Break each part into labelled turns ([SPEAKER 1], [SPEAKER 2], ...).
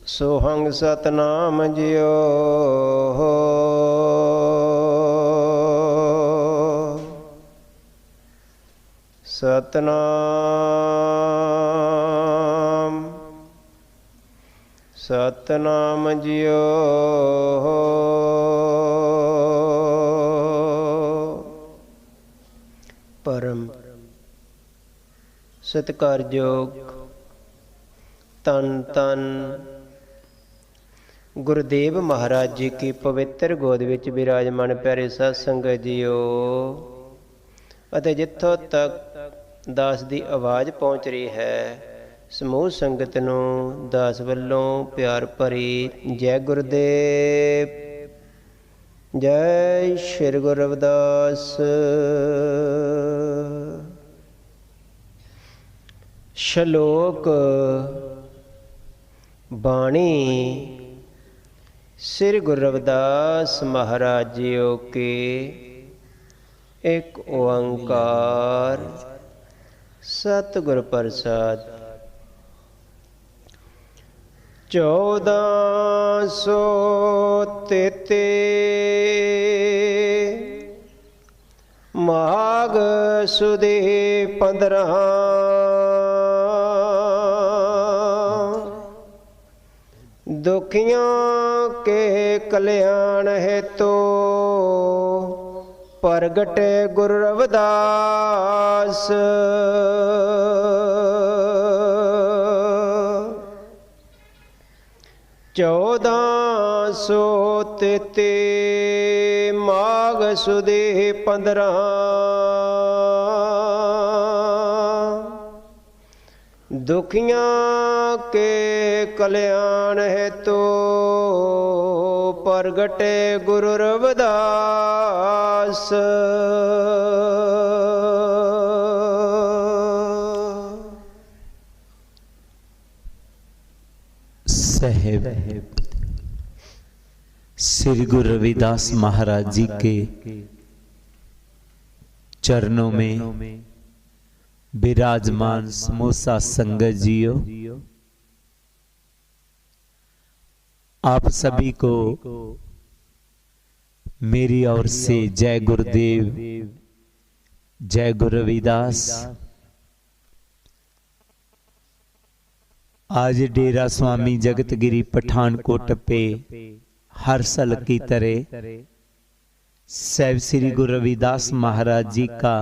[SPEAKER 1] सोहंग सतनाम जियो सतनाम सतनाम जियो परम सत्कारयोग तन तन गुरुदेव महाराज जी की पवित्र गोद विच विराजमान प्यारे साध संगत जीओ ਅਤੇ ਜਿੱਥੋਂ ਤੱਕ ਦਾਸ ਦੀ ਆਵਾਜ਼ ਪਹੁੰਚ ਰਹੀ ਹੈ ਸਮੂਹ ਸੰਗਤ ਨੂੰ ਦਾਸ ਵੱਲੋਂ ਪਿਆਰ ਭਰੀ ਜੈ ਗੁਰਦੇਵ ਜੈ ਸ਼੍ਰੀ ਗੁਰੂ ਰਵਿਦਾਸ। ਸ਼ਲੋਕ ਬਾਣੀ श्री गुरु रविदास महाराज जीओ के एक ओंकार सतगुर प्रसाद। 1433 माघ सुदी 15 दुखियों के कल्याण हेतु प्रगटे गुरु रविदास। 1433 माघ सुदी 15 दुखियां के कल्याण हेतु प्रगटे गुरु रविदास।
[SPEAKER 2] साहेब श्री गुरु रविदास महाराज जी के चरणों में विराजमान समोसा संगत जियो, आप सभी को मेरी ओर से जय गुरुदेव जय गुरु रविदास। आज डेरा स्वामी जगतगिरी पठानकोट पे हर साल की तरह साहिब श्री गुरु रविदास महाराज जी का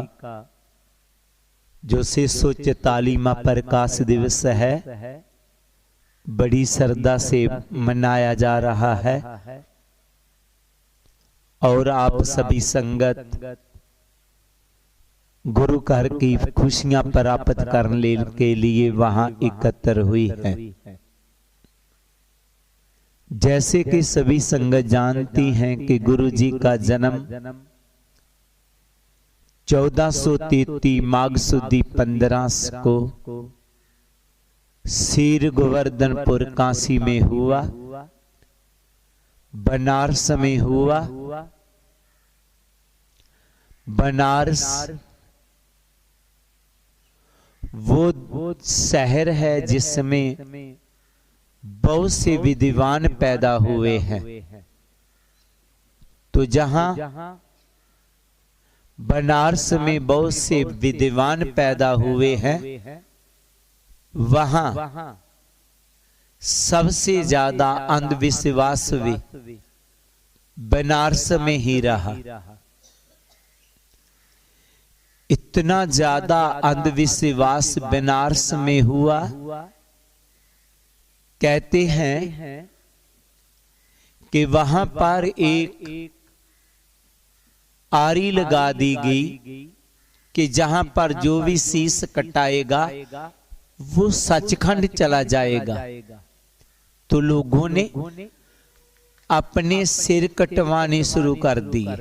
[SPEAKER 2] जो 644वां प्रकाश दिवस है बड़ी श्रद्धा से मनाया जा रहा है और आप सभी संगत गुरु घर की खुशियां प्राप्त करने के लिए वहां एकत्र हुई है। जैसे कि सभी संगत जानती हैं कि गुरु जी का जन्म 1433 माघ सुदी 15 को सीर गोवर्धनपुर काशी में हुआ, बनारस में हुआ। बनारस वो शहर है जिसमें बहुत से विद्वान पैदा हुए हैं। तो जहां बनारस में बहुत से विद्वान पैदा हुए हैं वहां सबसे ज्यादा अंधविश्वास भी बनारस में ही रहा। इतना ज्यादा अंधविश्वास बनारस में हुआ, कहते हैं कि वहां पर एक आरी लगा दी गई कि जहां पर जो भी शीश कटाएगा वो सचखंड चला जाएगा। तो लोगों ने अपने सिर कटवाने शुरू कर दिए।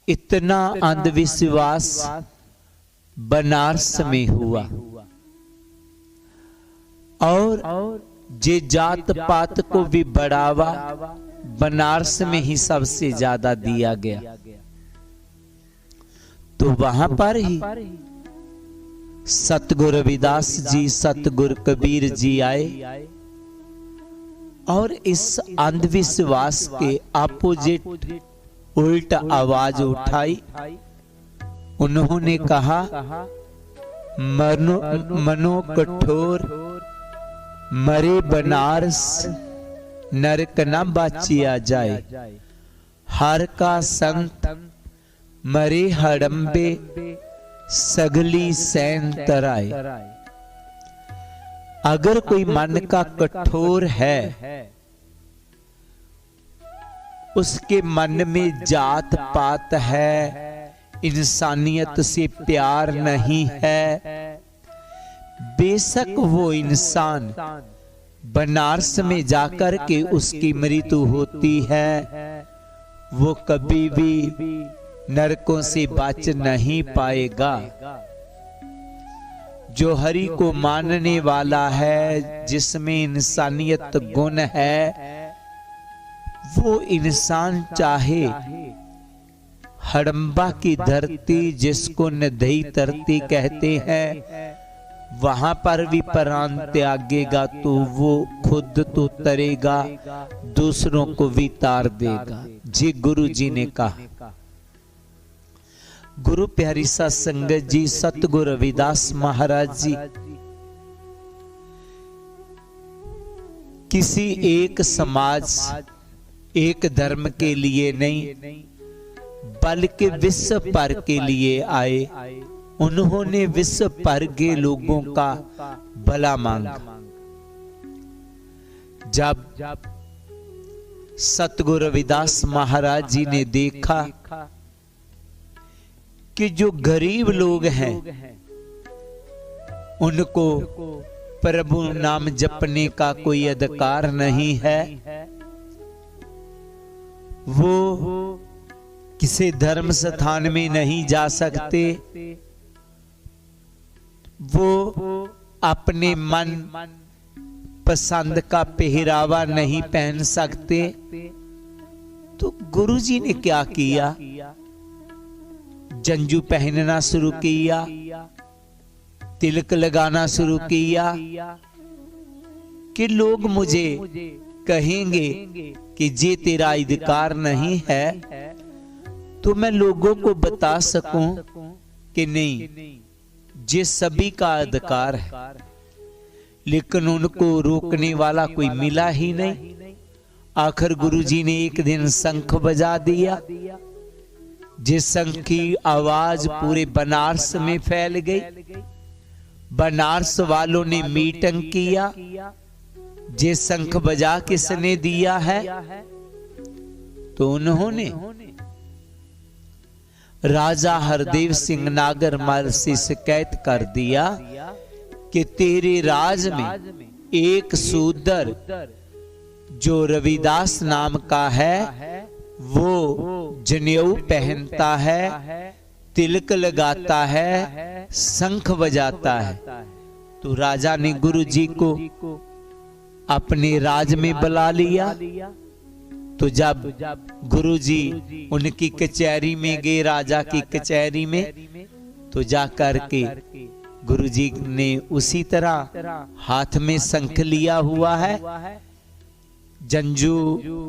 [SPEAKER 2] इतना अंधविश्वास बनारस में हुआ और जे जात पात को भी बढ़ावा बनारस में ही सबसे ज्यादा दिया गया। तो वहां पर ही सतगुरु रविदास जी, सतगुरु कबीर जी आए और इस अंधविश्वास के अपोजिट उल्टा आवाज उठाई। उन्होंने कहा, मनो कठोर मरे बनारस, नरक न बाचिया जाए। हर का संत मरे हड़म्बे, सगली सैन तराए। अगर कोई मन का कठोर है, उसके मन में जात पात है, इंसानियत से प्यार नहीं है, बेशक वो इंसान बनारस में जाकर के उसकी मृत्यु होती है, वो कभी भी नरकों से बच नहीं पाएगा। जो हरि को मानने वाला है, जिसमें इंसानियत गुण है, वो इंसान चाहे हड़म्बा की धरती, जिसको नदी धरती कहते हैं, वहां पर भी प्राण त्यागेगा तो वो खुद तो तरेगा, दूसरों को भी तार देगा। जी गुरु जी ने कहा। गुरु प्यारी सा संगत जी, सतगुरु रविदास महाराज जी किसी एक समाज, एक धर्म के लिए नहीं, बल्कि विश्व भर के लिए आए। उन्होंने विश्व भर के लोगों का भला मांगा। जब सतगुरु रविदास महाराज जी ने देखा कि जो गरीब लोग हैं, उनको प्रभु नाम जपने का कोई अधिकार नहीं है, वो किसी धर्म स्थान में नहीं जा सकते, वो अपने मन पसंद का पहरावा नहीं पहन सकते, तो गुरुजी ने क्या किया? जंजू पहनना शुरू किया, तिलक लगाना शुरू किया कि लोग मुझे कहेंगे कि जे तेरा अधिकार नहीं है, तो मैं लोगों को बता सकूं कि नहीं, ये सभी का अधिकार है। लेकिन उनको रोकने वाला कोई मिला ही नहीं। आखिर गुरुजी ने एक दिन शंख बजा दिया, जिस शंख की आवाज पूरे बनारस में फैल गई। बनारस वालों ने मीटिंग किया, जे शंख बजा किसने दिया है? तो उन्होंने राजा हरदेव सिंह नागरमल से शिकायत कर दिया कि तेरे राज में एक शूद्र जो रविदास नाम का है, वो जनेऊ पहनता है, तिलक लगाता है, शंख बजाता है। तो राजा ने गुरुजी को अपने राज में बुला लिया। तो जब गुरुजी उनकी कचहरी में गए, राजा की कचहरी में, तो जाकर के गुरुजी ने उसी तरह हाथ में शंख लिया हुआ है, जंजू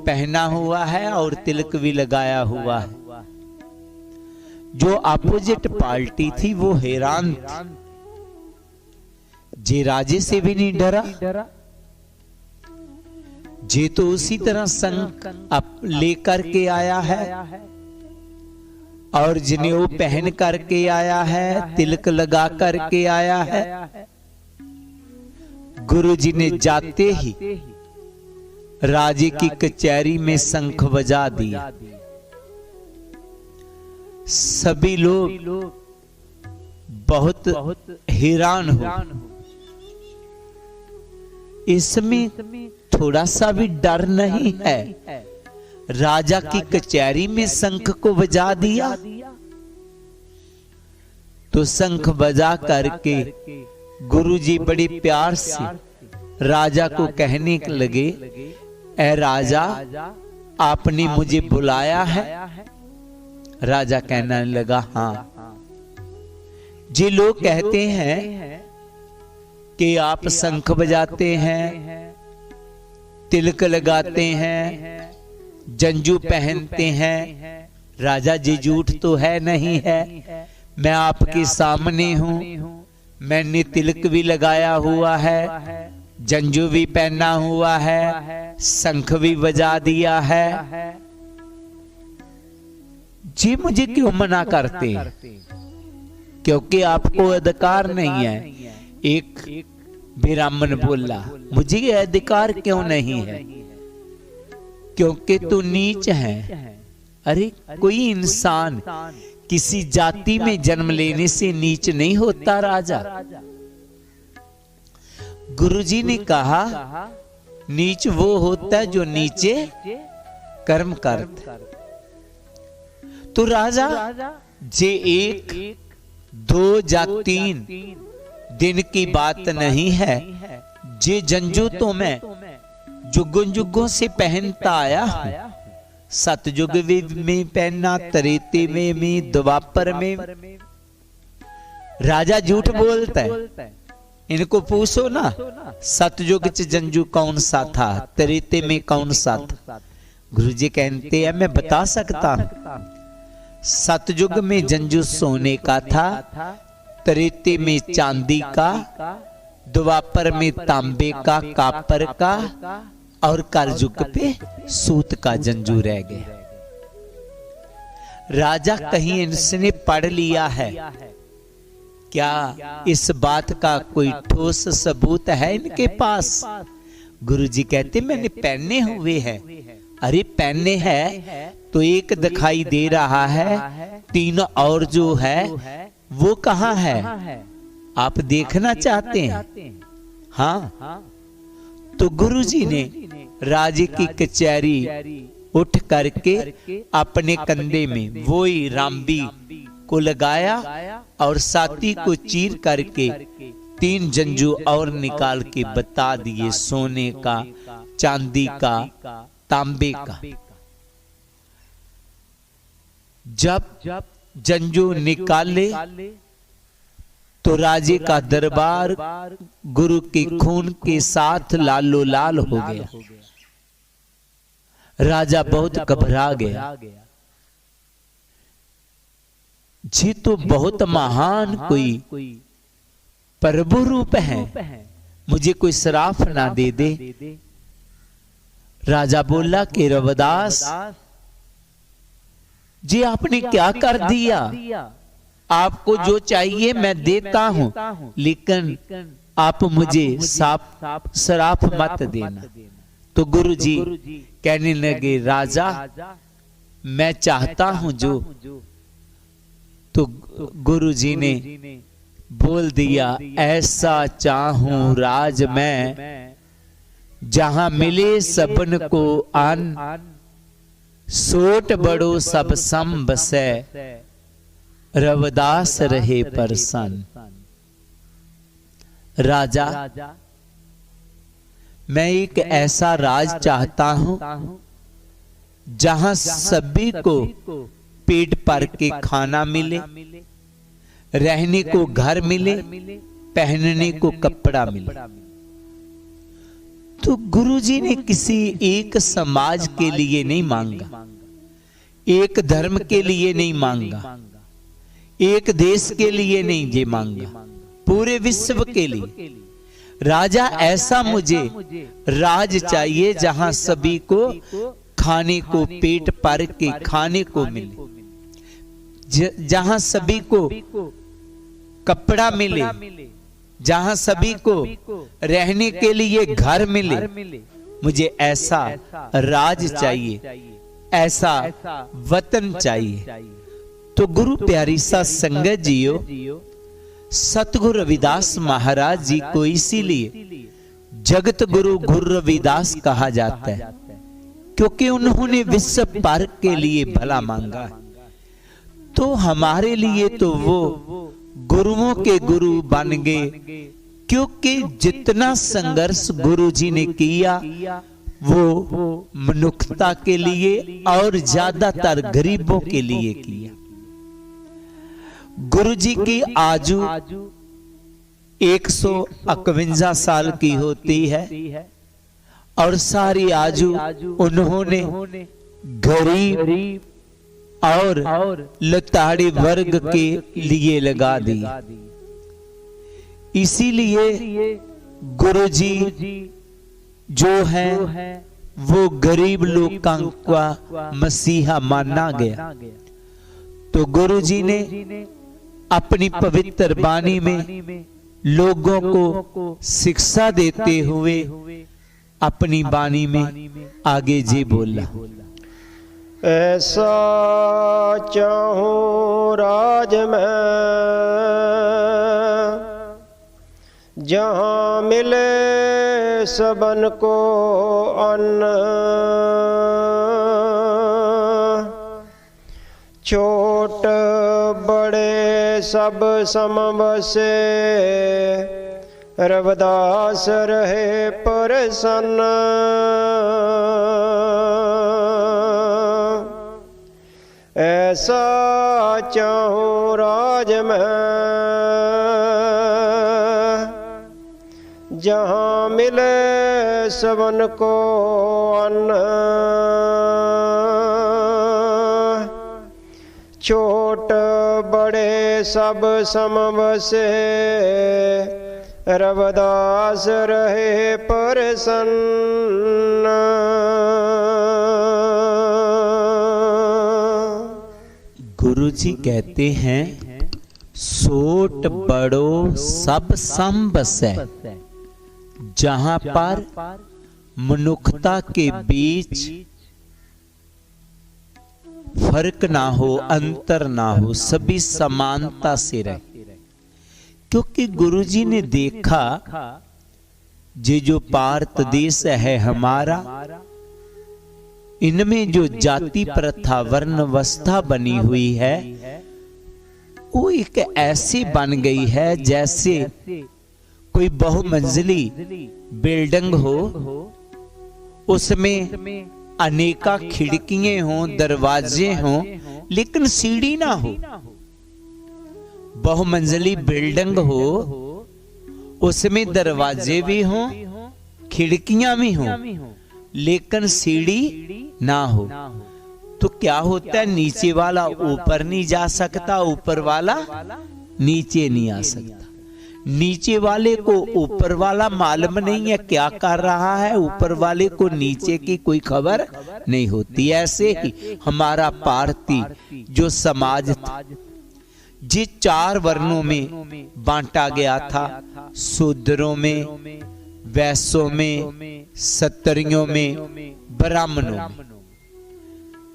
[SPEAKER 2] पहना हुआ है और तिलक भी लगाया हुआ है। जो अपोजिट पार्टी थी वो हैरान थी, जे राजे से भी नहीं डरा, जे तो उसी तरह शंख लेकर के आया है और जनेऊ पहन करके आया है, तिलक लगा करके आया है। गुरुजी ने जाते ही राजे की कचहरी में शंख बजा दिया। सभी लोग बहुत हैरान हो। इसमें थोड़ा सा भी डर नहीं है। राजा की कचहरी में शंख को बजा दिया। तो शंख बजा करके गुरुजी बड़े प्यार से राजा को कहने लगे, ऐ राजा, आपने मुझे बुलाया है? राजा कहने लगा, हाँ। जे लोग कहते हैं कि आप शंख बजाते हैं, तिलक लगाते हैं, जंजू पहनते हैं, राजा जी झूठ तो है नहीं है। मैं आपके सामने हूं, मैंने तिलक भी लगाया हुआ है, जंजू भी पहना हुआ है, शंख भी बजा दिया है। जी मुझे क्यों मना करते हैं? क्योंकि आपको अधिकार नहीं है। एक ब्राह्मण बोला, मुझे ये अधिकार क्यों नहीं है? क्योंकि तू नीच है। अरे कोई इंसान किसी जाति में जन्म लेने से नीच नहीं होता राजा। गुरुजी ने कहा नीच वो होता है जो नीचे कर्म करता। तो राजा जे 1 2 या 3 दिन की बात नहीं है, जे जंजू तो मैं जुगों जुगों से पहनता आया हूं। सतयुग में पहना, त्रेते में भी, द्वापर में। राजा झूठ बोलता है। इनको पूछो ना, सतयुग च जंजू कौन सा था, त्रेते में कौन सा था? गुरुजी कहते हैं मैं बता सकता हूं। सतयुग में जंजू सोने का था, त्रेते में चांदी का, द्वापर में तांबे का, कापर का, और कलयुग पे सूत का जंजू रह गया। राजा कहीं इनसे पढ़ लिया है क्या? इस बात का कोई ठोस सबूत है इनके पास? गुरुजी कहते मैंने पहने हुए हैं। अरे पहने हैं तो एक दिखाई दे रहा है, 3 और जो है वो कहाँ है? आप देखना चाहते हैं? हाँ। तो गुरुजी ने राजे की कचहरी उठ करके अपने कंधे में वही रामबी को लगाया और साथी को चीर करके 3 जंजू और निकाल के बता दिए, सोने का, चांदी का, तांबे का। जब जंजू निकाले तो राजे का दरबार गुरु के खून के साथ लालो लाल हो गया। राजा बहुत घबरा गया। जी तो बहुत महान कोई प्रभु रूप है, मुझे कोई श्राप ना दे दे। राजा बोला कि रविदास जी आपने क्या कर दिया? आपको जो चाहिए मैं देता हूं, लेकिन आप मुझे श्राप मत देना। तो गुरुजी कहने लगे राजा मैं चाहता हूं जो। तो गुरुजी ने बोल दिया ऐसा चाहूं राज मैं, जहां मिले सबन को अन्न, सोट बड़ो सब सम बसै, रविदास रहे प्रसन्न। राजा मैं एक ऐसा राज चाहता हूं जहां सभी को पेट भर के खाना मिले, रहने को घर मिले, पहनने को कपड़ा मिले। तो गुरुजी ने किसी एक समाज के लिए नहीं मांगा, एक धर्म के लिए नहीं मांगा, एक देश के लिए नहीं ये मांगा, पूरे विश्व के लिए। राजा ऐसा मुझे राज चाहिए जहां सभी को खाने को पेट भर के खाने को मिले, जहां सभी को कपड़ा मिले, जहां सभी को रहने के लिए घर मिले। मुझे ऐसा राज चाहिए, ऐसा वतन चाहिए। तो गुरु प्यारी सा संगत जियो, सतगुरु रविदास महाराज जी को इसीलिए जगत गुरु गुरु रविदास कहा जाता है, क्योंकि उन्होंने विश्व भर के लिए भला मांगा। तो हमारे लिए तो वो गुरुओं के गुरु बन गए, क्योंकि जितना संघर्ष गुरु जी ने किया वो मनुष्यता के लिए और ज्यादातर गरीबों के लिए किया। गुरु जी की आयु 151 साल की होती है और सारी आयु उन्होंने गरीब और लताड़ी वर्ग के लिए लगा दी। इसीलिए गुरु जी जो है वो गरीब लोगों का मसीहा माना गया। तो गुरु जी ने अपनी पवित्र वाणी में लोगों को शिक्षा देते हुए अपनी वाणी में आगे जी बोला।
[SPEAKER 1] ऐसा चाहूं राज में जहाँ मिले सबन को अन्न, छोट बड़े सब समवसे रविदास रहे प्रसन्न। ऐसा चाहूं राज में जहाँ मिले सबन को अन्न, छोट बड़े सब समवसे रविदास रहे प्रसन्न।
[SPEAKER 2] गुरु जी कहते हैं सोट बड़ो सब संबसै, जहां पर मनुष्यता के बीच फर्क ना हो, अंतर ना हो, सभी समानता से रहे। क्योंकि गुरु जी ने देखा ये जो भारत देश है हमारा, इनमें जो जाति प्रथा वर्ण अवस्था बनी हुई है वो एक ऐसी बन गई है जैसे कोई बहुमंजिली बिल्डिंग हो, उसमें अनेका खिड़कियां हों, दरवाजे हों, लेकिन सीढ़ी ना हो। बहुमंजिली बिल्डिंग हो, उसमें दरवाजे भी हों, खिड़कियां भी हों, लेकिन सीढ़ी ना हो। तो क्या होता है, नीचे वाला ऊपर नहीं जा सकता, ऊपर वाला नीचे नहीं आ सकता। नीचे वाले को ऊपर वाला मालूम नहीं है क्या कर रहा है, ऊपर वाले को नीचे की कोई खबर नहीं होती। ऐसे ही हमारा भारतीय जो समाज था, जिस 4 वर्णों में बांटा गया था, शूद्रों में, वैश्यों में, क्षत्रियों में, ब्राह्मणों में।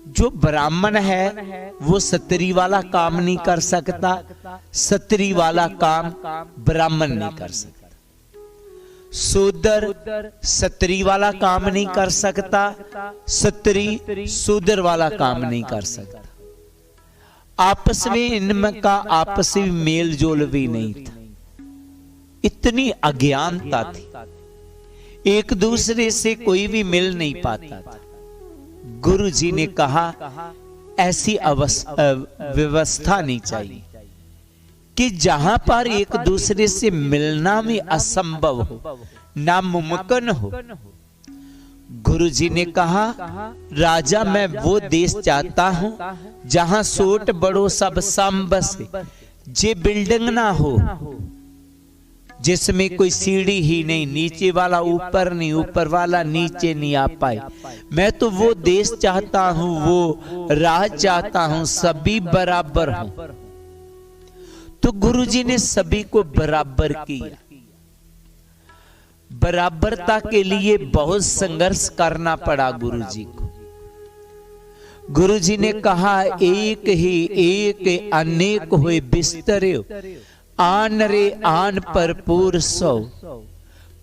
[SPEAKER 2] जो ब्राह्मण है वो क्षत्रिय वाला काम नहीं कर सकता, क्षत्रिय वाला काम ब्राह्मण नहीं कर सकता। शूद्र क्षत्रिय वाला काम नहीं कर सकता, क्षत्रिय शूद्र वाला काम नहीं कर सकता। आपस में इनका आपसी मेल जोल भी नहीं था, इतनी अज्ञानता थी, एक दूसरे से कोई भी मिल नहीं पाता था। गुरु जी ने कहा ऐसी व्यवस्था नहीं चाहिए कि जहां पर एक दूसरे से मिलना भी असंभव हो, नामुमकिन हो। गुरु जी ने कहा राजा मैं वो देश चाहता हूं जहां सोट बड़ो सब संबसे, जे बिल्डिंग ना हो जिसमें कोई सीढ़ी ही नहीं, नीचे वाला ऊपर नहीं, ऊपर वाला नीचे नहीं आ पाए। मैं तो वो देश चाहता हूं, वो राज चाहता हूं, सभी बराबर हों। तो गुरुजी ने सभी को बराबर किया। बराबरता के लिए बहुत संघर्ष करना पड़ा गुरुजी को। गुरुजी ने कहा एक ही एक अनेक हुए बिस्तरे, आन रे आन भरपूर सो।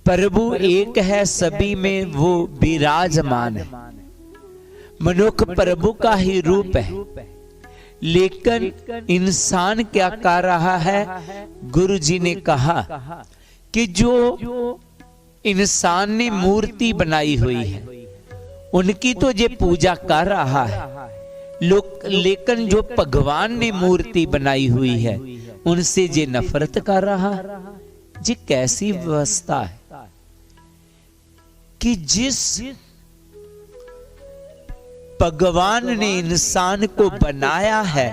[SPEAKER 2] प्रभु एक है सभी में वो विराजमान है। मनुष्य प्रभु का ही रूप है, लेकिन इंसान क्या कर रहा है? गुरु जी ने कहा कि जो इंसान ने मूर्ति बनाई हुई है उनकी तो ये पूजा कर रहा है, लेकिन जो भगवान ने मूर्ति बनाई हुई है उनसे जे नफरत कर रहा है, जी कैसी व्यवस्था है कि जिस भगवान ने इंसान को बनाया है,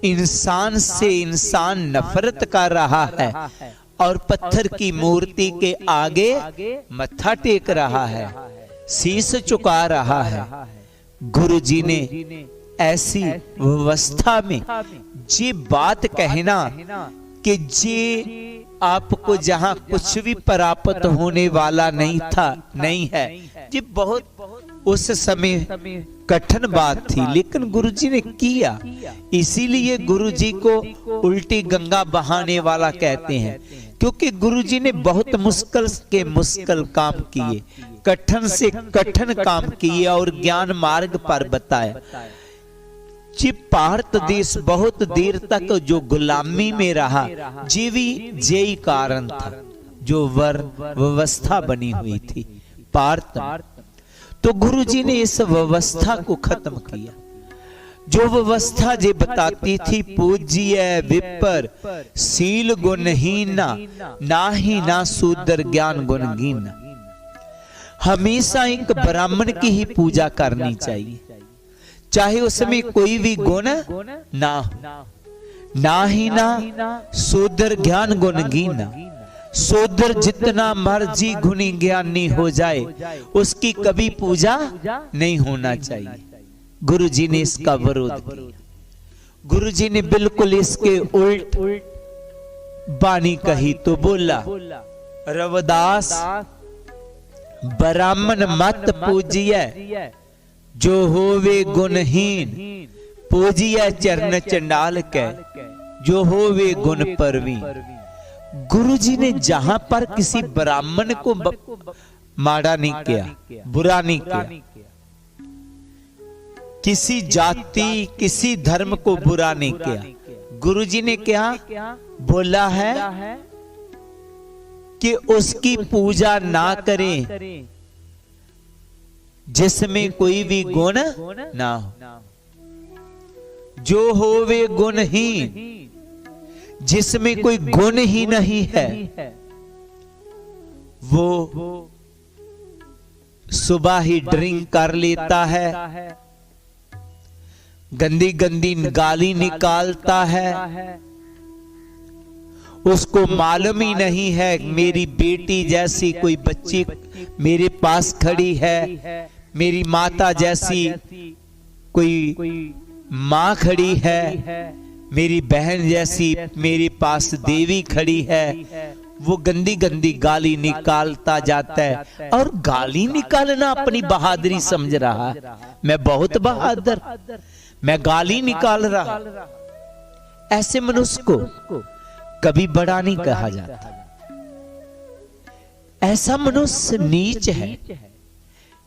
[SPEAKER 2] इंसान से इंसान नफरत कर रहा है और पत्थर की मूर्ति के आगे मत्था टेक रहा है, शीश झुका रहा है। गुरु जी ने ऐसी व्यवस्था में जी बात कहना कि जी आपको जहां कुछ भी प्राप्त होने वाला नहीं था, नहीं है, जी बहुत उस समय कठिन बात थी, लेकिन गुरुजी ने किया। इसीलिए गुरुजी को उल्टी गंगा बहाने वाला कहते हैं, क्योंकि गुरुजी ने बहुत मुश्किल के मुश्किल काम किए, कठिन से कठिन काम किए और ज्ञान मार्ग पर बताया। जी भारत देश बहुत देर तक जो गुलामी में रहा, जीवी जेई कारण था, जो व्यवस्था बनी हुई थी भारत। तो गुरुजी ने इस व्यवस्था को खत्म किया। जो व्यवस्था जे बताती थी पूज्य विपर सील गुणहीना, नाही ना शूद्र ज्ञान गुणहीना। हमेशा एक ब्राह्मण की ही पूजा करनी चाहिए, चाहे उसमें कोई भी गुण ना हो, ना ही ना शूद्र ज्ञान गुणहीना। शूद्र जितना मर्जी गुणी ज्ञानी हो जाए, उसकी कभी पूजा नहीं होना चाहिए। गुरु जी ने इसका विरोध किया। गुरु जी ने बिल्कुल इसके उल्ट बानी कही तो बोला, रविदास ब्राह्मण मत पूजिए, जो होवे गुणहीन पूजिए चरण चंडाल के, जो होवे गुण परवीन। गुरु जी ने जहां पर किसी ब्राह्मण को माड़ा नहीं किया, बुरा नहीं किया, किसी जाति किसी धर्म को बुरा नहीं किया। गुरु जी ने क्या बोला है कि उसकी पूजा ना करें जिसमें कोई भी गुण ना हो, जो होवे गुणहीन, जिसमें कोई गुण ही नहीं है, वो सुबह ही ड्रिंक कर लेता है, गंदी गंदी गाली निकालता है, उसको मालूम ही नहीं है मेरी बेटी जैसी कोई बच्ची मेरे पास खड़ी है, मेरी माता जैसी कोई माँ खड़ी है, मेरी बहन जैसी मेरे पास देवी खड़ी है। वो गंदी गंदी गाली निकालता जाता है और गाली निकालना अपनी बहादुरी समझ रहा है। मैं बहुत बहादुर, मैं गाली निकाल रहा। ऐसे मनुष्य को कभी बड़ा नहीं कहा जाता। ऐसा मनुष्य नीच है।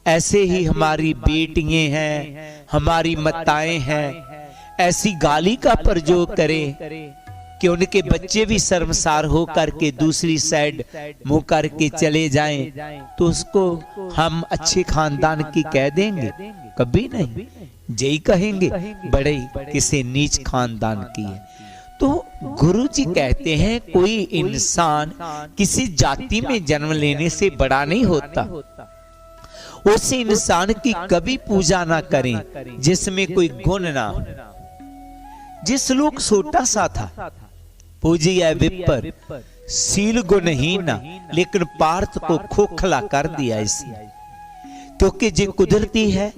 [SPEAKER 2] ऐसे ही हमारी बेटियां हैं, हमारी माताएं हैं, ऐसी गाली का प्रयोग करें कि उनके बच्चे भी शर्मसार हो करके दूसरी साइड मुंह करके चले जाएं, तो उसको हम अच्छे खानदान की कह देंगे? कभी नहीं। यही कहेंगे बड़े किसी नीच खानदान की है। तो गुरु जी कहते हैं कोई इंसान किसी जाति में जन्म लेने से बड़ा नहीं होता। उस इंसान की कभी पूजा ना करें जिसमें कोई गुण ना हो। जिस लोग छोटा सा था, पूजिए विपर सील गुणहीना, लेकिन पार्थ को खोखला कर दिया इसने, क्योंकि जो कुदरती है।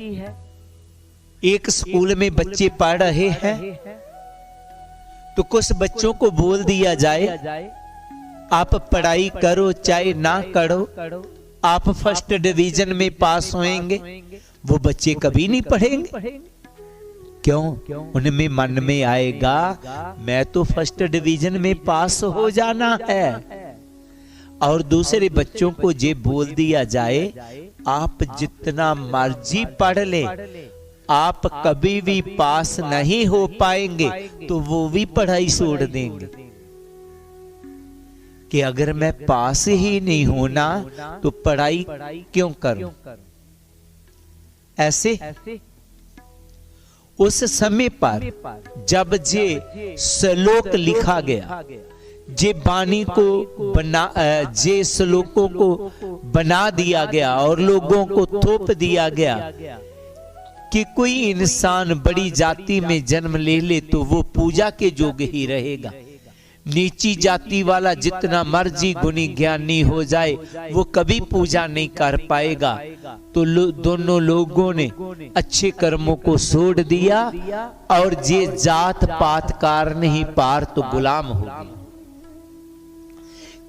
[SPEAKER 2] एक स्कूल में बच्चे पढ़ रहे हैं तो कुछ बच्चों को बोल दिया जाए आप पढ़ाई करो चाहे ना करो, आप फर्स्ट डिवीजन में पास होंगे। वो बच्चे कभी नहीं पढ़ेंगे। क्यों? उनमें मन में आएगा मैं तो फर्स्ट डिवीजन में पास हो जाना है। और दूसरे बच्चों को ये बोल दिया जाए आप जितना मर्जी पढ़ ले, आप कभी भी पास नहीं हो पाएंगे, तो वो भी पढ़ाई छोड़ देंगे कि अगर मैं पास ही नहीं होना तो पढ़ाई क्यों करूं। ऐसे उस समय पर जब जे श्लोक लिखा गया, जे बानी को बना, जे श्लोकों को बना दिया गया और लोगों को थोप दिया गया कि कोई इंसान बड़ी जाति में जन्म ले ले तो वो पूजा के योग्य ही रहेगा, नीची जाति वाला जितना मर्जी गुणी ज्ञानी हो जाए वो कभी पूजा नहीं कर पाएगा। तो दोनों लोगों ने अच्छे कर्मों को छोड़ दिया और जे जात पात कार नहीं पार तो गुलाम हो गया।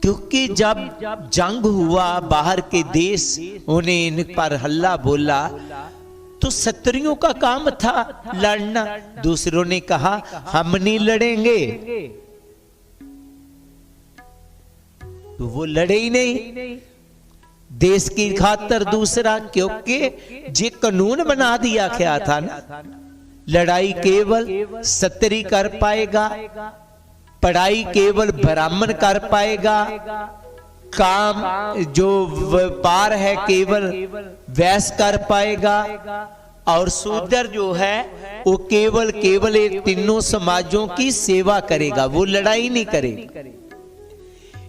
[SPEAKER 2] क्योंकि जब जंग हुआ बाहर के देश, उन्हें इन पर हल्ला बोला तो क्षत्रियों का काम था लड़ना। दूसरों ने कहा हम नहीं लड़ेंगे, तो वो लड़े ही नहीं देश की खातर दूसरा, क्योंकि जे कानून बना दिया गया था ना, लड़ाई केवल क्षत्रिय कर पाएगा, पढ़ाई केवल ब्राह्मण कर पाएगा, काम जो व्यापार है केवल वैश्य कर पाएगा, और शूद्र जो है वो केवल एक तीनों समाजों की सेवा करेगा, वो लड़ाई नहीं करेगा।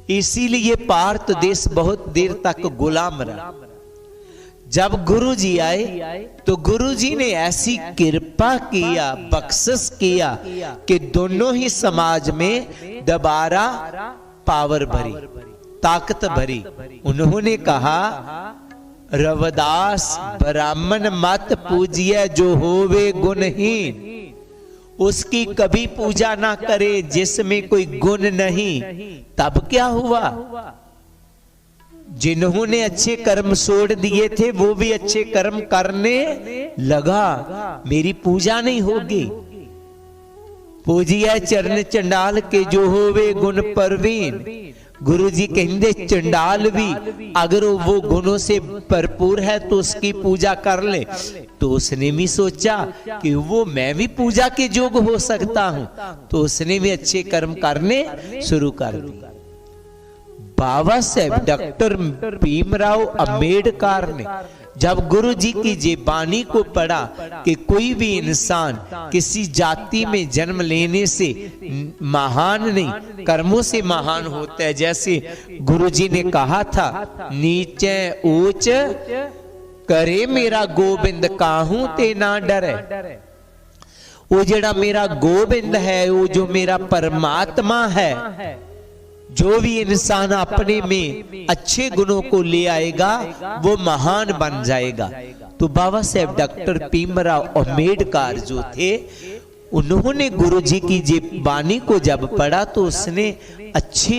[SPEAKER 2] इसीलिए भारत देश बहुत देर तक गुलाम रहा। जब गुरु जी आए तो गुरु जी ने ऐसी कृपा किया, बख्शिश किया कि दोनों ही समाज में दोबारा पावर भरी, ताकत भरी। उन्होंने कहा रविदास ब्राह्मण मत पूजिए जो होवे गुणहीन, उसकी कभी पूजा ना करे जिसमें कोई गुण नहीं। तब क्या हुआ, जिन्होंने अच्छे कर्म छोड़ दिए थे वो भी अच्छे कर्म करने लगा। मेरी पूजा नहीं होगी, पूजिए चरण चंडाल के जो होवे गुण परवीन। गुरु जी कहते चंडाल भी अगर वो गुणों से भरपूर है तो उसकी पूजा कर ले। तो उसने भी सोचा कि वो मैं भी पूजा के योग्य हो सकता हूं, तो उसने भी अच्छे कर्म करने शुरू कर दिए। बाबा साहेब डॉक्टर भीमराव अंबेडकर ने जब गुरु जी की ये वाणी को पढ़ा कि कोई भी इंसान किसी जाति में जन्म लेने से महान नहीं, कर्मों से महान होता है। जैसे गुरु जी ने कहा था नीचे ऊंच करे मेरा गोविंद काहू ते ना डरे। वो जेड़ा मेरा गोविंद है, वो जो मेरा परमात्मा है, जो भी इंसान अपने में अच्छे गुणों को ले आएगा वो महान बन जाएगा। तो बाबा साहेब डॉक्टर भीमराव अंबेडकर जो थे, उन्होंने गुरु जी की जी वाणी को जब पढ़ा तो उसने अच्छे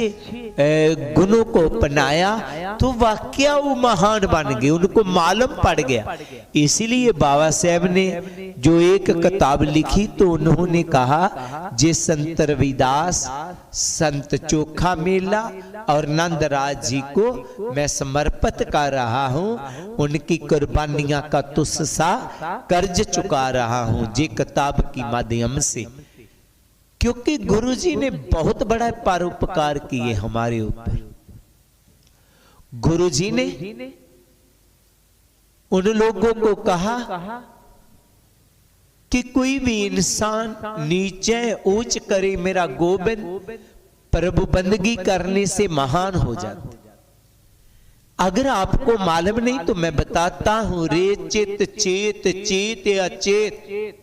[SPEAKER 2] गुणों को अपनाया, तो वाकया वो महान बन गए, उनको मालूम पड़ गया। इसीलिए बाबा साहेब ने जो एक किताब लिखी तो उन्होंने कहा जे संत रविदास, संत चोखा मेला और नंदराज जी को मैं समर्पित कर रहा हूं, उनकी कुर्बानियां का तुझसा कर्ज चुका रहा हूं जे किताब की माध्यम से। क्योंकि गुरु जी ने बहुत बड़ा परोपकार किए हमारे ऊपर। गुरु जी ने उन लोगों को कहा कि कोई भी इंसान नीचे ऊंच करे मेरा गोविंद, प्रभु बंदगी करने से महान हो जाता। अगर आपको मालूम नहीं तो मैं बताता हूं, रे चित चेत चेत अचेत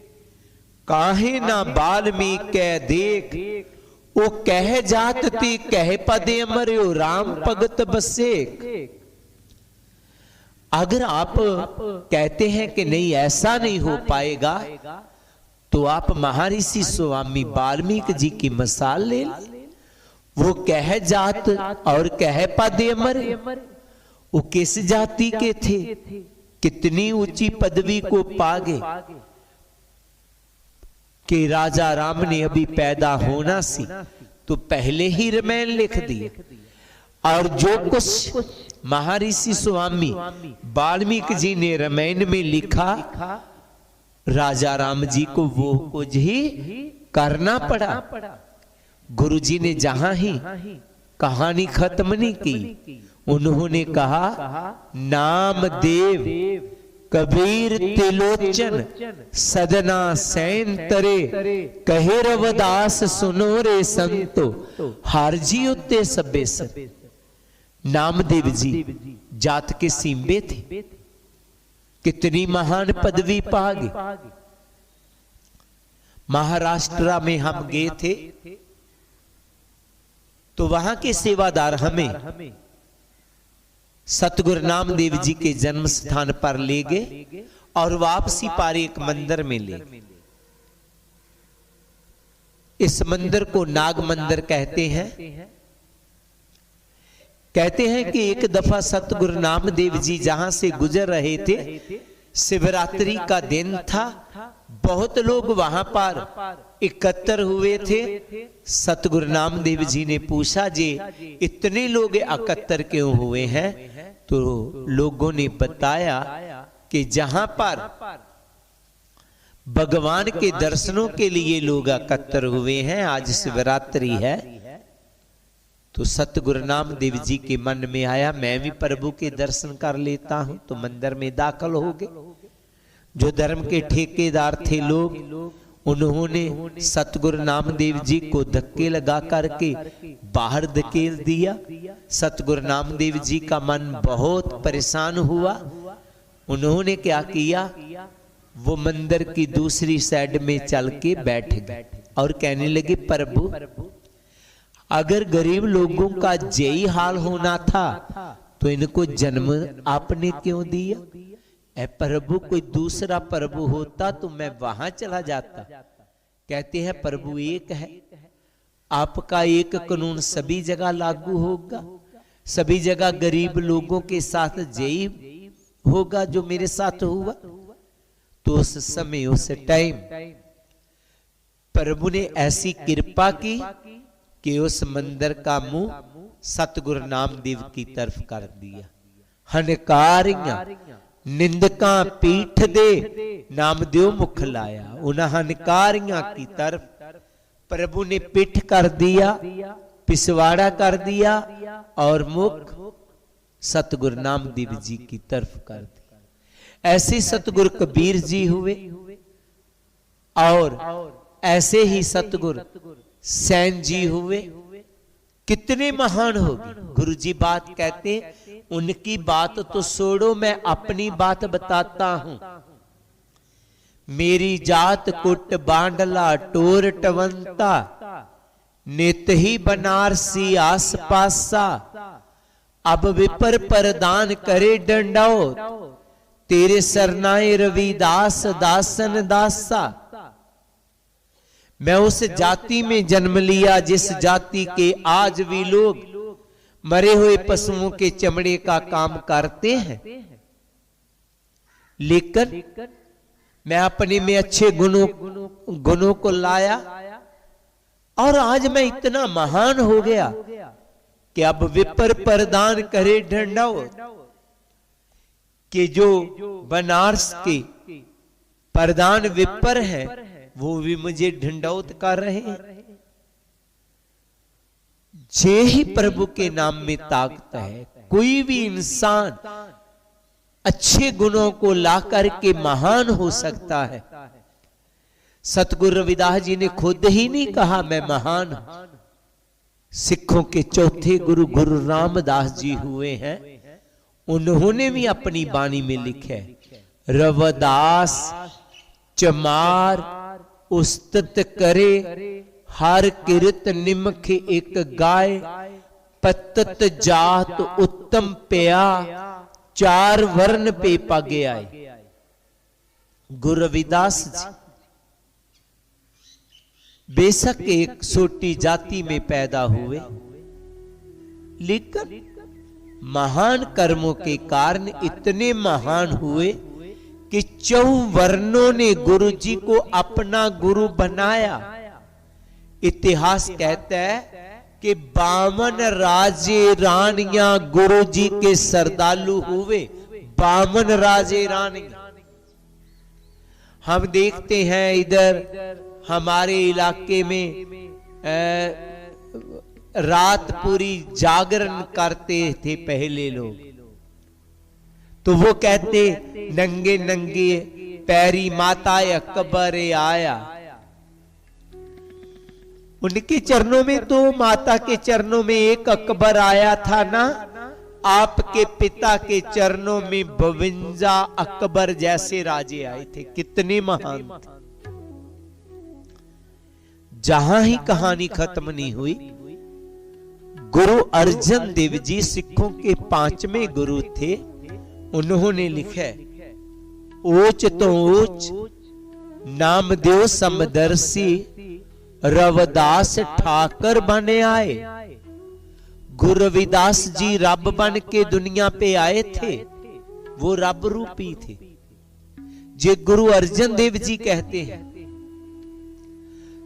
[SPEAKER 2] काहे ना बाल्मीकि कह देख, वो कह जात ती कह पदे अमर्यो राम भगत बसेक। अगर आप कहते हैं कि नहीं ऐसा नहीं हो पाएगा, तो आप महर्षि स्वामी वाल्मीकि जी की मिसाल ले। वो कह जात और कह पदे अमर, वो किस जाति के थे, कितनी ऊंची पदवी को पा गए कि राजा राम ने अभी पैदा होना सी तो पहले ही रामायण लिख दी। और जो कुछ महर्षि स्वामी वाल्मीकि जी ने रामायण में लिखा, राजा राम जी को वो कुछ ही करना पड़ा। गुरु जी ने जहां ही कहानी खत्म नहीं की, उन्होंने कहा नाम देव कबीर तिलोचन सदना सैन तरे, कहे रविदास सुनो रे संतो, हार जी उत्ते सबे सर। नामदेव जी जात के सींबे थे, कितनी महान पदवी पा गए। महाराष्ट्र में हम गए थे तो वहां के सेवादार हमें सतगुरु नामदेव जी के जन्म स्थान पर ले गए और वापसी पार एक मंदिर में ले गए। इस मंदिर को नाग मंदिर कहते हैं। कहते हैं कि एक दफा सतगुरु नामदेव जी जहां से गुजर रहे थे, शिवरात्रि का दिन था, बहुत लोग वहां पर एकत्र हुए थे। सतगुरु नामदेव जी ने पूछा, जी इतने लोग एकत्र क्यों हुए हैं? तो लोगों ने बताया कि जहां पर भगवान के दर्शनों के लिए लोग एकत्र हुए हैं, आज शिवरात्रि है। तो सतगुरु नामदेव जी के मन में आया, मैं भी प्रभु के दर्शन कर लेता हूं। तो मंदिर में दाखिल हो गए। जो धर्म के ठेकेदार थे लोग, उन्होंने सतगुरु नामदेव जी को धक्के लगा करके बाहर धकेल दिया। सतगुरु नामदेव जी का मन बहुत परेशान हुआ। उन्होंने क्या किया, वो मंदिर की दूसरी साइड में चल के बैठ गए और कहने लगे, प्रभु अगर गरीब लोगों का यही हाल होना था तो इनको जन्म आपने क्यों दिया? ऐ प्रभु, कोई दूसरा प्रभु होता तो मैं वहां चला जाता। कहते हैं प्रभु एक है, आपका एक कानून सभी जगह लागू होगा, सभी जगह गरीब लोगों के साथ यही होगा जो मेरे साथ हुआ। तो उस समय उस टाइम प्रभु ने ऐसी कृपा की कि उस मंदिर का मुंह सतगुरु नामदेव की तरफ कर दिया। हनकारियां निंदका पीठ दे, नामदेव मुख लाया। उन हनकारियां की तरफ प्रभु ने पीठ कर दिया, पिछवाड़ा कर दिया और मुख सतगुरु नामदेव जी की तरफ कर दिया। ऐसे सतगुरु कबीर जी हुए और ऐसे ही सतगुरु सैन जी हुए। कितने महान होगी। गुरु जी बात कहते, उनकी बात तो छोड़ो, मैं अपनी बात बताता हूं। मेरी जात कुट बांडला टोर टवंता, नित ही बनारसी आस पासा। अब विपर प्रदान करे डंडाओ, तेरे सरनाए रविदास दासन दासा। मैं उस जाति में जन्म लिया जिस जाति के आज भी लोग मरे हुए पशुओं के चमड़े का काम करते हैं, लेकिन मैं अपने में अच्छे गुणों को लाया और आज मैं इतना महान हो गया कि अब विपर प्रदान करे ढंडाओ, कि जो बनारस के प्रधान विपर हैं वो भी मुझे ढंडौत कर रहे हैं। जे ही प्रभु के नाम में ताकत है। कोई भी इंसान अच्छे गुणों को ला करके महान हो सकता है। सतगुरु रविदास जी ने खुद ही नहीं कहा मैं महान हूं। सिखों के चौथे गुरु गुरु रामदास जी हुए हैं, उन्होंने भी अपनी बानी में लिखे, रविदास चमार उस्तत करे, हर किरत निमख एक गाय, पतत जात उत्तम प्या, चार वर्ण पे पागे आए। गुरु रविदास जी बेशक एक छोटी जाति में पैदा हुए, लेकिन महान कर्मों के कारण इतने महान हुए कि चौवर्णों ने गुरु जी को अपना गुरु बनाया। इतिहास कहता है कि 52 राजे रानियां गुरु जी के श्रद्धालु हुए। 52 राजे रानियां। हम देखते हैं इधर हमारे इलाके में रात पूरी जागरण करते थे पहले लोग, तो वो कहते नंगे नंगे पैरी माता अकबर आया। उनके चरणों में तो माता के चरणों में एक अकबर आया था ना, आपके पिता के चरणों में 52 अकबर जैसे राजे आए थे। कितने महान थे। जहां ही कहानी खत्म नहीं हुई, गुरु अर्जन देव जी सिखों के 5वें गुरु थे। उन्होंने लिखा, ऊंच तो ऊंच नामदेव समदर्शी रविदास ठाकर बने आए। गुरु रविदास जी रब बन के दुनिया पे आए थे, वो रब रूपी थे। जे गुरु अर्जन देव जी कहते हैं,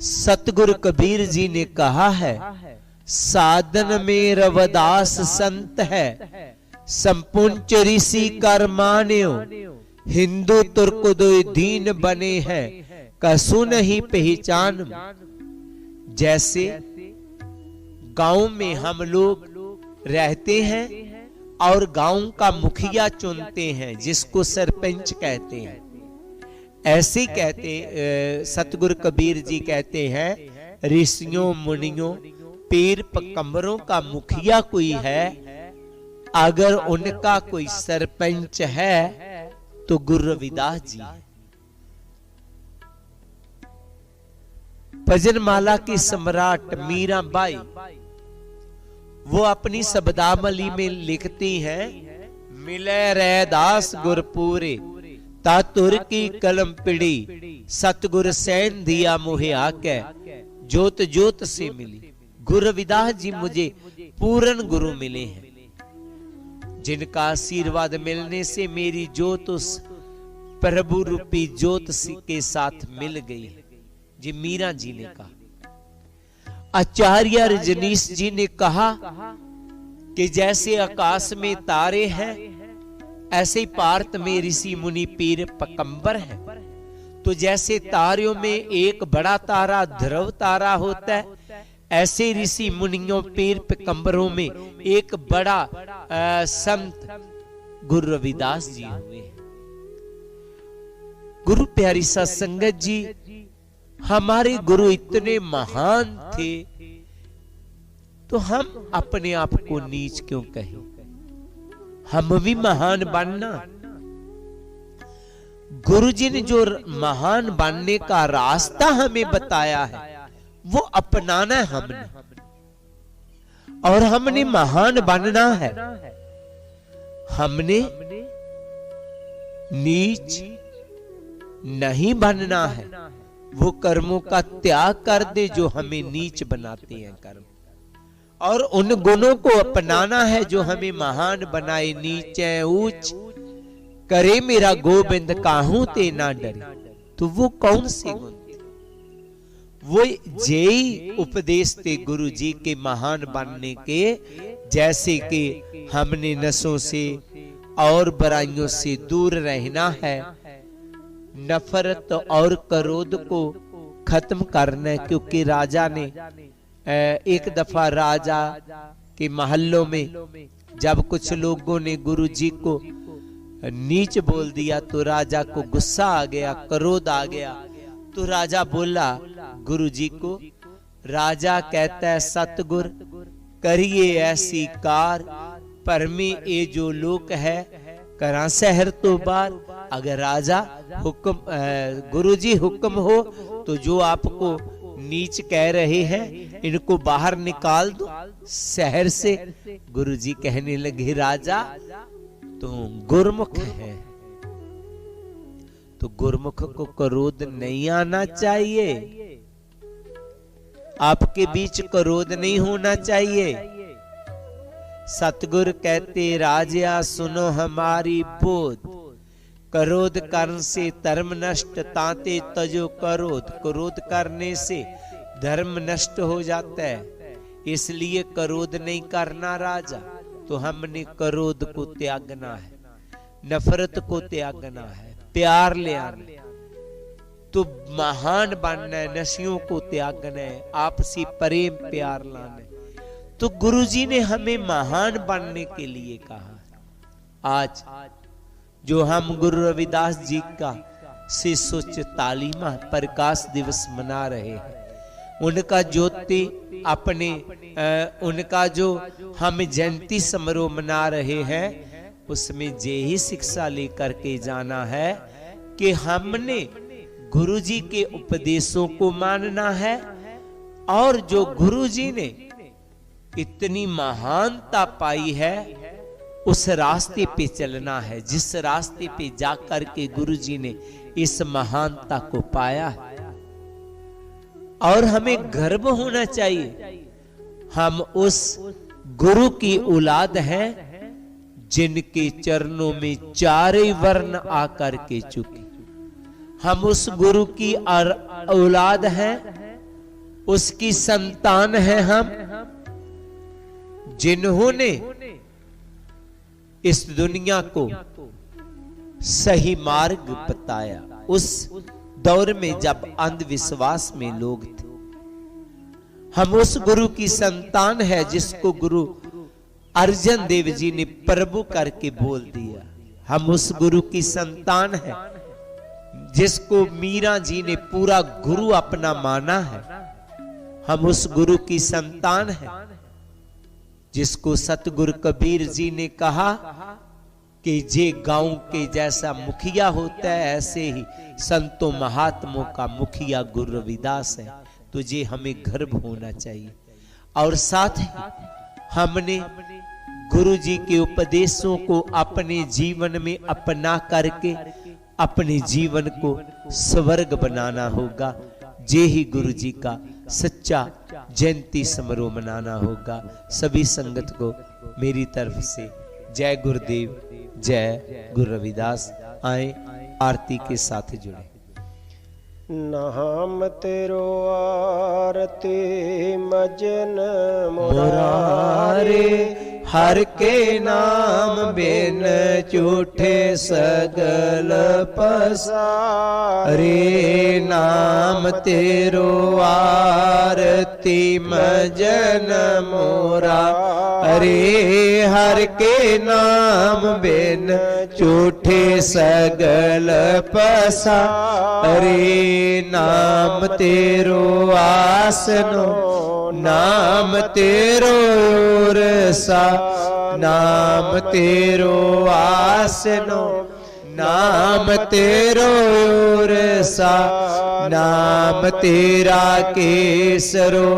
[SPEAKER 2] सतगुरु कबीर जी ने कहा है, साधन में रविदास संत है, संपुंच ऋषि कर मान्यो, हिंदू तुर्क दो दीन बने हैं, कसु नहीं पहचान। जैसे गांव में हम लोग रहते हैं और गांव का मुखिया चुनते हैं जिसको सरपंच कहते हैं, ऐसे कहते सतगुरु कबीर जी कहते हैं, ऋषियों मुनियों पीर पैगंबरों का मुखिया कोई है, अगर उनका कोई सरपंच है तो गुरु रविदास जी है। भजन माला की सम्राट मीराबाई वो अपनी शब्दावली में लिखती हैं, मिले रैदास गुरपुरे तातुर की कलम पिड़ी, सतगुर सैन दिया मोहे आके, जोत जोत से मिली। गुरु रविदास जी मुझे पूर्ण गुरु मिले हैं, जिनका आशीर्वाद मिलने से मेरी जोत उस प्रभु रूपी ज्योत के साथ मिल गई है। जी मीरा जी ने कहा। आचार्य रजनीश जी ने कहा कि जैसे आकाश में तारे हैं, ऐसे ही भारत में ऋषि मुनि पीर पैगंबर हैं। तो जैसे तारों में एक बड़ा तारा ध्रुव तारा होता है, ऐसे ऋषि मुनियों पीर पैगंबरों में एक बड़ा संत गुरु रविदास जी हुए। गुरु प्यारी सत्संगत जी, हमारे गुरु इतने महान थे तो हम अपने आप को नीच क्यों कहें? हम भी महान बनना। गुरु जी ने जो महान बनने का रास्ता हमें बताया है वो अपनाना है हमने, और हमने महान बनना है। हमने नीच नहीं बनना है। वो कर्मों का त्याग कर दे जो हमें नीच बनाते हैं कर्म, और उन गुणों को अपनाना है जो हमें महान बनाए। नीचे ऊंच करे मेरा गोविंद काहू ते ना डरे। तो वो कौन से गुण? वो जेई उपदेश थे गुरु जी के महान बनने के, जैसे कि हमने नशों से और बुराइयों से दूर रहना है, नफरत और क्रोध को खत्म करना है। क्योंकि राजा ने एक दफा राजा के महलों में जब कुछ लोगों ने गुरु जी को नीच बोल दिया तो राजा को गुस्सा आ गया, क्रोध आ गया। तो राजा बोला गुरु जी को, राजा कहता है सतगुर करिए ऐसी कार, पर में ये जो लोग है करा शहर तो बार। अगर राजा हुक्म गुरु जी हुक्म हो तो जो आपको नीच कह रहे हैं इनको बाहर निकाल दो शहर से। गुरु जी कहने लगे राजा तुम गुरमुख है, तो गुरमुख को क्रोध नहीं आना चाहिए, आपके बीच क्रोध नहीं होना चाहिए। सतगुरु कहते राजा सुनो हमारी बोध, क्रोध करने से धर्म नष्ट ताते तजो क्रोध। क्रोध करने से धर्म नष्ट हो जाता है, इसलिए क्रोध नहीं करना राजा। तो हमने क्रोध को त्यागना है, नफरत को त्यागना है, प्यार ले आना। तो महान बनना है, नशियों को त्यागना है, आपसी प्रेम प्यार लाना है। तो गुरु जी ने हमें महान बनने के लिए कहा। आज जो हम गुरु रविदास जी का 644वां प्रकाश दिवस मना रहे हैं, उनका ज्योति अपने उनका जो हम जयंती समारोह मना रहे हैं, उसमें यही शिक्षा लेकर के जाना है कि हमने गुरु जी के उपदेशों को मानना है और जो गुरु जी ने इतनी महानता पाई है उस रास्ते पे चलना है, जिस रास्ते पे जाकर के गुरु जी ने इस महानता को पाया है। और हमें गर्व होना चाहिए, हम उस गुरु की औलाद हैं जिनके चरणों में चारे वर्ण आकर के चुके। हम उस गुरु की औलाद हैं, उसकी संतान हैं हम, जिन्होंने इस दुनिया को सही मार्ग बताया। उस दौर में जब अंधविश्वास में लोग थे, हम उस गुरु की संतान है जिसको गुरु अर्जन देव जी ने प्रभु करके बोल दिया। हम उस गुरु की संतान है जिसको मीरा जी ने पूरा गुरु अपना माना है। हम उस गुरु की संतान है जिसको सतगुरु कबीर जी ने कहा कि जे गांव के जैसा मुखिया होता है, ऐसे ही संतों महात्मों का मुखिया गुरु रविदास है। तो ये हमें गर्व होना चाहिए। और साथ ही हमने गुरु जी के उपदेशों को अपने जीवन में अपना करके अपने जीवन को स्वर्ग बनाना होगा। जे ही गुरु जी का सच्चा जयंती समारोह मनाना होगा। सभी संगत को मेरी तरफ से जय गुरुदेव, जय गुरु रविदास। आए आरती के साथ जुड़े।
[SPEAKER 1] नाम तेरो आरती मजन मुरारे,
[SPEAKER 2] हर के नाम बिन झूठे सगल पसारे। नाम तेरो आरती मजन मोरा, अरे हर के नाम बिन झूठे सगल पसारे। नाम तेरो आसनो, नाम तेरो उरसा, नाम तेरो आसनो, नाम तेरो उरसा। नाम तेरा केसरो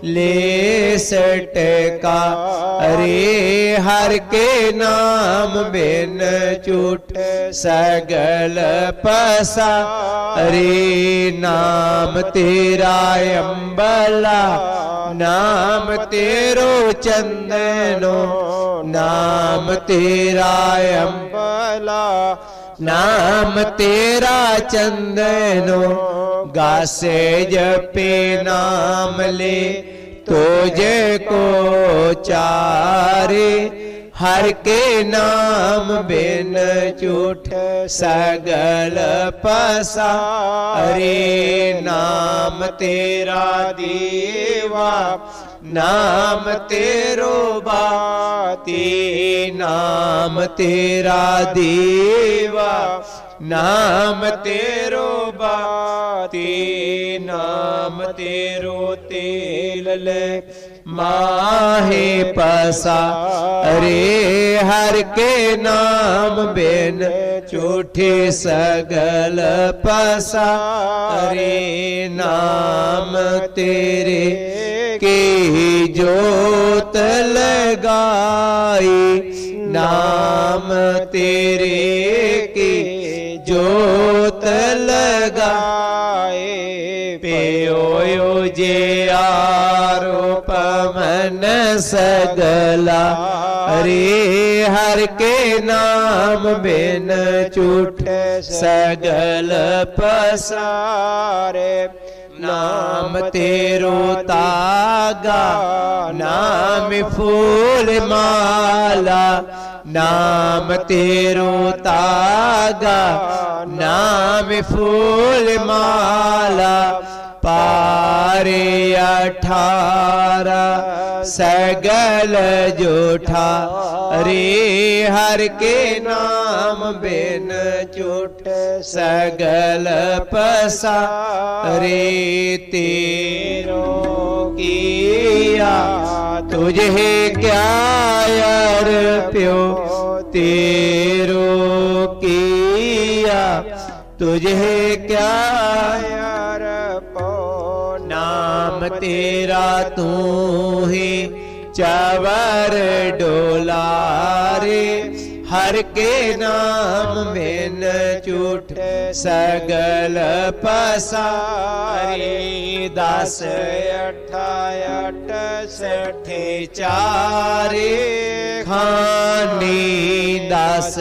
[SPEAKER 2] ले सटका, अरे हर के नाम बिन झूठ सगल पसा। अरे नाम तेरा अम्बला, नाम तेरो चंदनो, नाम तेरा अम्बला, नाम तेरा चंदनो। गासे जपे नाम ले तुझे को चारे, हर के नाम बिन झूठ सगल पसा। अरे नाम तेरा देवा, नाम तेरो बाती, नाम तेरा देवा, नाम तेरो बाती। नाम तेरो तेल ले माहे पसा, अरे हर के नाम बिन झूठे सगल पसा। अरे नाम तेरे की जोत लगाई, नाम तेरे की जोत लगाए। पेयो जे आरोप मन सगला, अरे हर के नाम बिन झूठ सगल पसारे। नाम तेरो तागा, नाम फूल माला, नाम तेरो तागा, नाम फूल माला। पारे 18 सगल जोठा रे हर के नाम बिन
[SPEAKER 1] झूठ
[SPEAKER 2] सगल पसा रे तेरो किया तुझे क्या अर्प्यो तेरो किया तुझे क्या
[SPEAKER 1] अर्पो
[SPEAKER 2] नाम तेरा तू ही चवर डोलारे हर के नाम बिन झूठ सगल पसारे 10
[SPEAKER 1] अठायट सठे
[SPEAKER 2] चारे खानी 10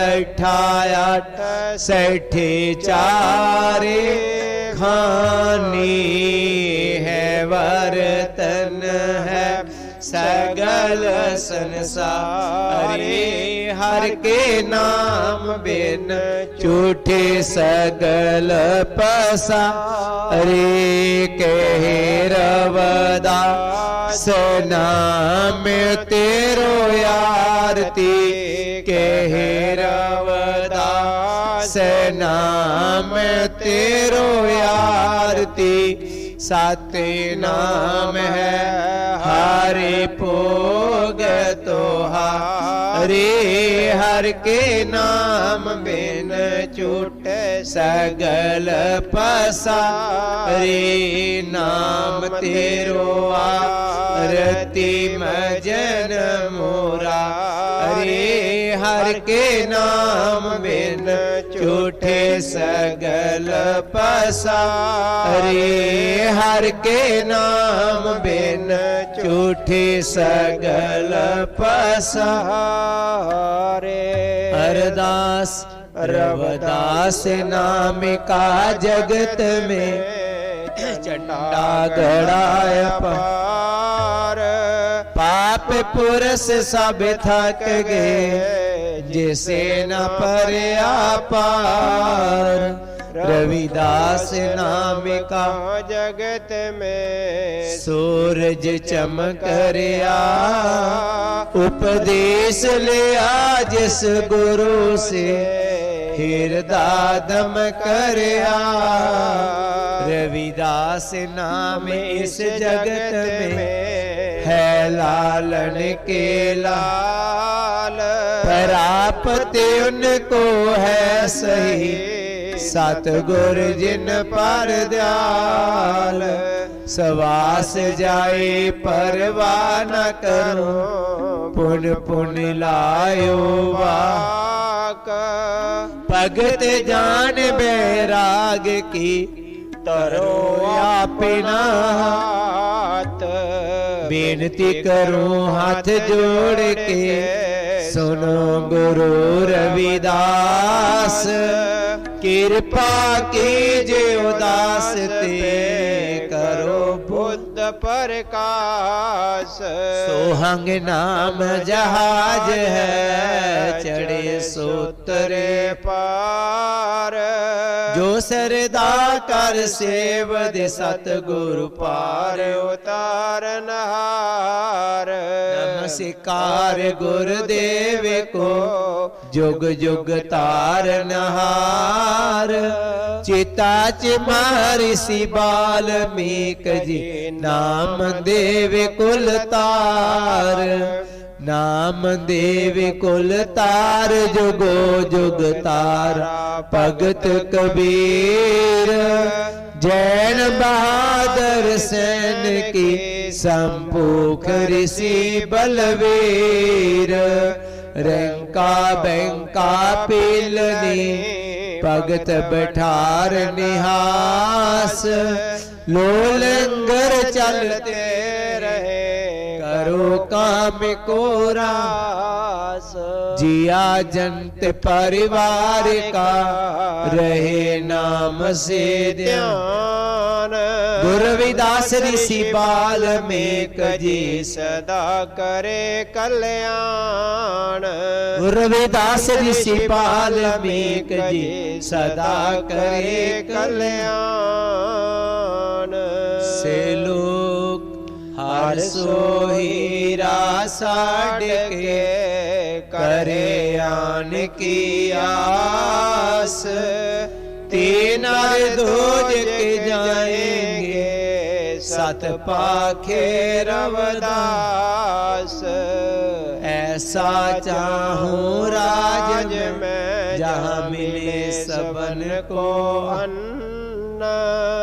[SPEAKER 2] अठायट सठे चारे खानी है वर्तन है सगल संसारे हर के नाम बिन झूठे सगल पसारे कहे रवदास नाम तेरो आरती कहे रवदास नाम तेरो आरती साते नाम है हरि भोग तो हरे हर के नाम बिन झूठ सगल पसारे नाम तेरो आरती मजन मोरा अरे हर के नाम बिन झूठे सगल पसारे हर के नाम बिन झूठे सगल पसारे अरदास रवदास नाम का जगत में चंडा गड़ाय पार पाप पुरुष सब थक गए जिसे न पर पार रविदास नाम का
[SPEAKER 1] जगत में
[SPEAKER 2] सूरज चमक रिया उपदेश लिया जिस गुरु से हिरदादम करया रविदास नाम इस जगत में है लालन के लाल प्राप्ति उनको है सही सतगुर जिन पर दयाल सवास जाए परवाह न करो पुन पुन लायो वाक भगत जान बैराग की तरो अपना हाथ बेनती करूं हाथ जोड़ के सुनो गुरु रविदास कृपा कीजे उदास ते करो
[SPEAKER 1] बुद्ध प्रकाश
[SPEAKER 2] सोहंग नाम जहाज है चढ़े सोतरे
[SPEAKER 1] पार
[SPEAKER 2] जो सरदा कर सेवद सतगुरु पार
[SPEAKER 1] उतारन हार
[SPEAKER 2] नमस्कार गुरुदेव को जुग जुग तारन हार चिता चिमारी सी बाल्मीक जी नाम देव कुल तार नाम देव कुल तार जुगो जुग तार भगत कबीर जैन बहादुर सैन की संपूख ऋषि बलवीर रंका बैंका पीलनी भगत बैठार निहास लो लंगर चलते रहे करो काम को रास जिया जंत परिवार का रहे नाम से ध्यान गुरविदास ऋषि बाल्मीक जी
[SPEAKER 1] सदा करे कल्याण
[SPEAKER 2] गुरविदास ऋषि बाल्मीक जी सदा करे कल्याण से लोग हर सोहीरा साढ़ के करे आन की आस, तीन दूज के जाएंगे सत पाखे रवदास। ऐसा चाहूं राज में जहाँ मिले सबन को अन्ना,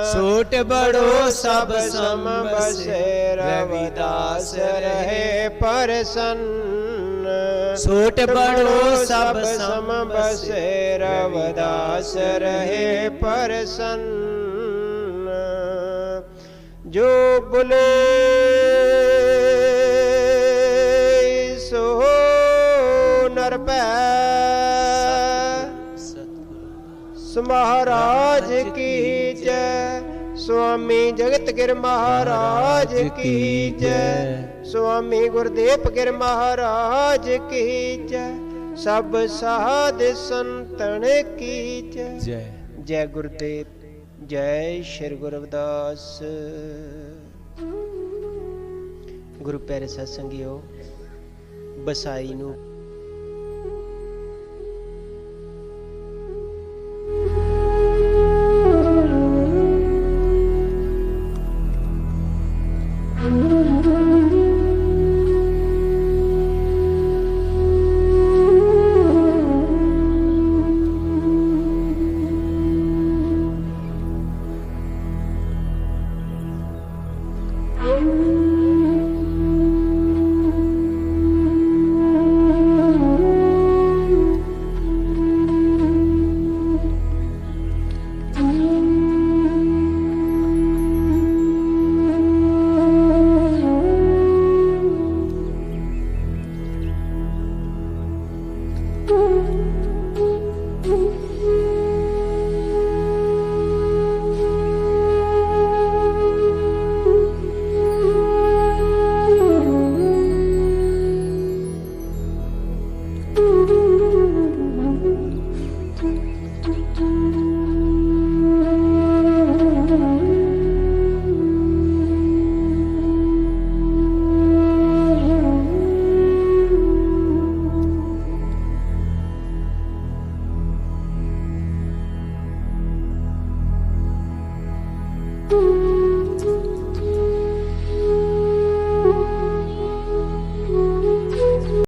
[SPEAKER 2] सूट बड़ो सब सम बसे रविदास रहे प्रसन्न। सूट बड़ो सब सम बसे रविदास रहे प्रसन्न। जो बोले सो नर पै, महाराज की जय। स्वामी जगत गिर महाराज की जय। स्वामी गुरुदेव गिर महाराज की जय। सब साध संतन की जय। जय गुरुदेव, जय श्री गुरु रविदास। गुरु प्यारे सत्संगियो, बसाई नू
[SPEAKER 3] Ooh.